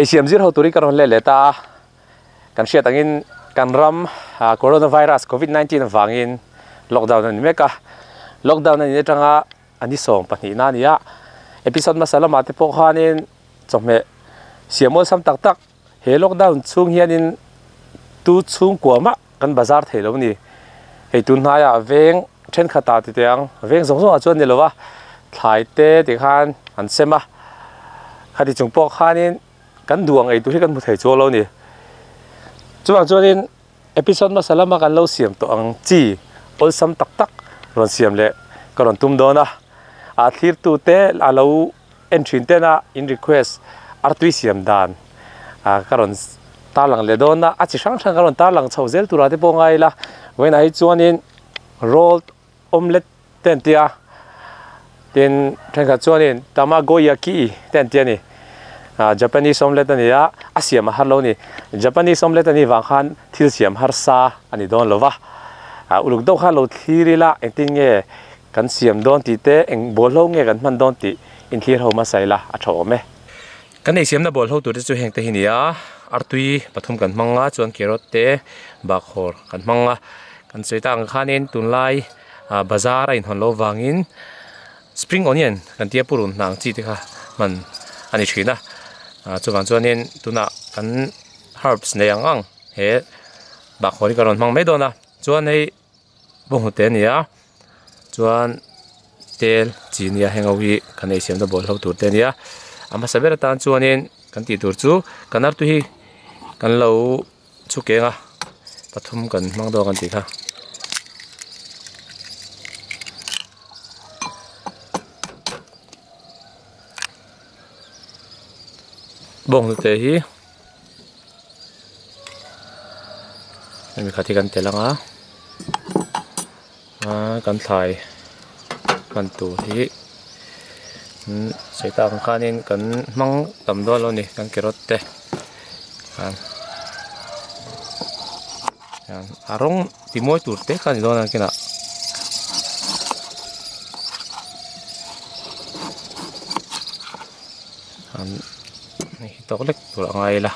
siam zir ho turi karon le leta kan sia tangin kan ram coronavirus covid-19 wangin lockdown ani meka lockdown ani tanga ani som pani na nia episode masala mate po khanin chome siamol sam tak tak he lockdown chung hianin tu chung kwama kan bazar thelo ni hei tun haya veng then khata ti tiang veng zong zong a chuan ni lowa thlai te ti khan an sema khati chung po khanin kan duang ei tu hi kan mu thei chu lo ni chuang chuanin episode masala ma kan lo siam to ang chi ol sam tak tak ron siam le karon tum dona a thir tu te alo entry te na in request artui siam dan karon talang le dona a chi sang sang karon talang chhozel tura te po ngai la when ai chuanin rolled omelette ten tia tin thanga chuanin tamagoyaki ten tia ni Japanese omelette ani ya asiam har lo ni Japanese omelette ani wang khan thil siam har sa ani don lova uluk do kha lo thirila engtin nge kan siam don ti te eng bol ho nge kan man don ti in thir ho ma saila a tho me kan ei siam na bol ho tu te chu heng te hinia artui pathum kan manga chuan carrot te bakhor kan manga kan soitang khanin tunlai bazar in hon lo wangin spring onion kan tia purun nang chi te kha man ani thina chuwang chuanin tuna kan herbs ne ang he bakhori karon mang me dona chuan hei bohu te nia chuan tel chinia hengawi kan ei siam na bol ho tur te nia ama sabera tan chuanin kan ti tur chu kanar tu hi kan lo chu kenga pathum kan mang do kan ti kha bong te hi mi khati kan telanga kan thlai kan tu hi soita kan khanin kan mang tam do lo ni kan carrot te arong timoi tur te kan do na kina toklek tur angai la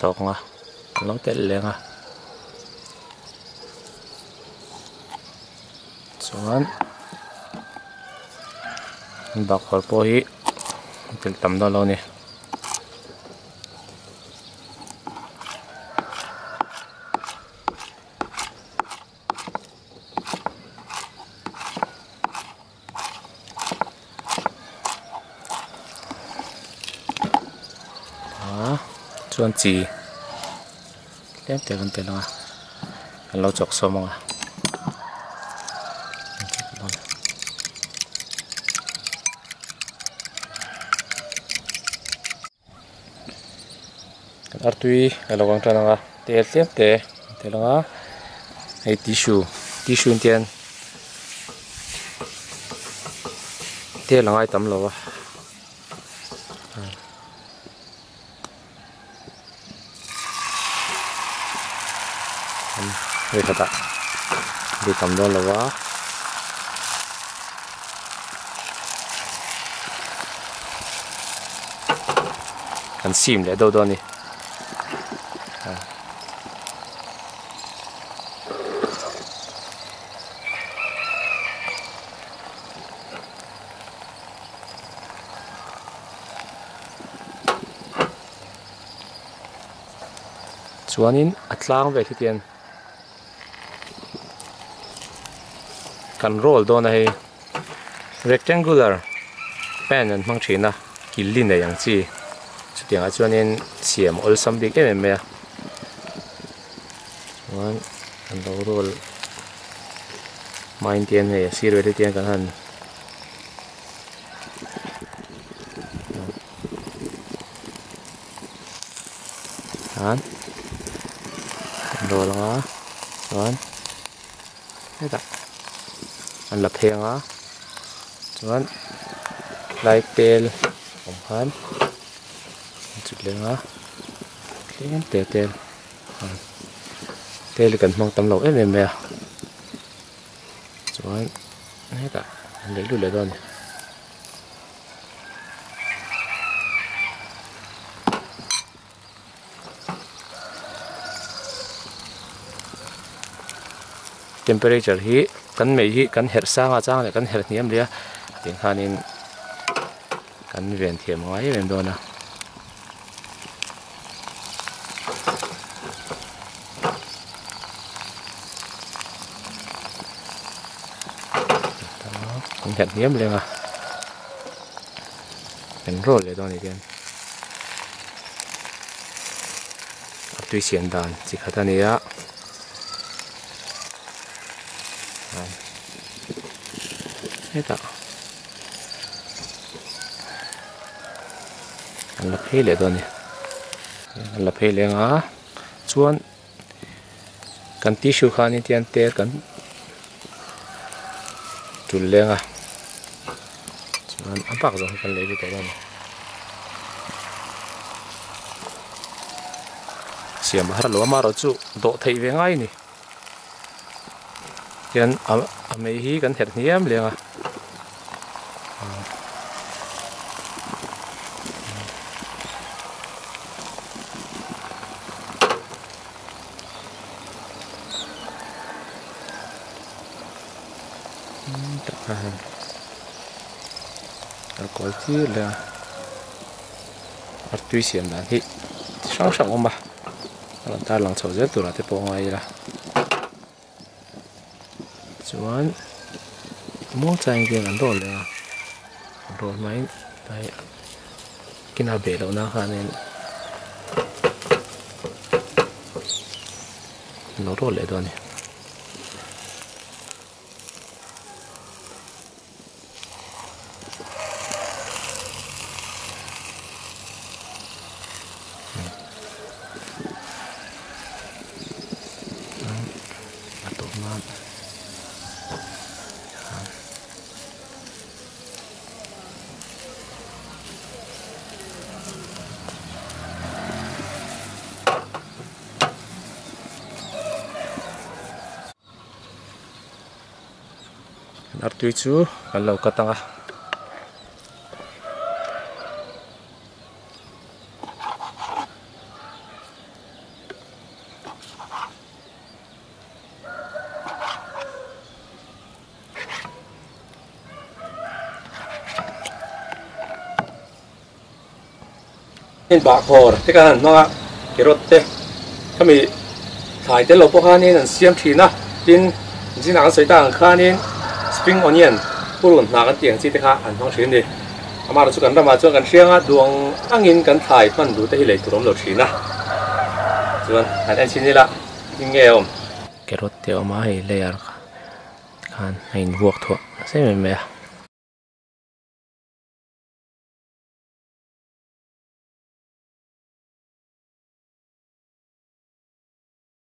tok nga long tel le nga chuan bakhor po hi tel tam do lo ni chuan chi lem te kan telanga kan lo chok somonga kan artui alo wang tananga tel tlem te telanga ei tissue tian te langai tam lo wa đây kata đi cầm đó là quá cần xìm để đâu đó nè chuanin atlang ve thi tian kan roll do na hi rectangular pan an mang thina kilin na yang chi chutianga chuanin siam ol sam bik em me wan an roll main tian này siro để tian kan han han rồi là rồi thế ta anh lập thiền á rồi lại tel không han chút lên á tel tel tel cần mang tầm lẩu em mẹ rồi thế ta lấy luôn lại rồi temperature hi kan mei hi kan her sa nga chang le kan her niam lia tin khanin kan ven thiam ngai rem do na kan her niam le nga kan roll le do ni gen tui sian dan chi khata ni ya thế tạo anh lập hết lại rồi nè anh lập hết liền á chuan cần tissue khan in tian te cần chul liền à chuan anh bạc rồi cần lấy cái đó nè xiêm har lo mà rồi chu độ thấy về ngay nè tian mấy hi cần thiệt niệm liền à có chứ là tuy xiêm là thì sáng sáng mà ta làm sầu rất tụi là thế bộ ngoài là chuan mua chai kia ăn đồเลยrồi mấy đây cái nào bể đâu nào ha nên nó đồเลยrồi này artui chu kan lo katanga in ba khor te kan ma kerot te kami thai te lo po khanin an siam thina tin jina soi tang khanin spring onion purun na kan tiang chi te kha an hong thin ni amar chu kan rama chu kan hrianga duang angin kan thai man du te hi le turom lo thina chuan an chin ni la ingeom kerot te oma hi layer khan hein vuak tho se me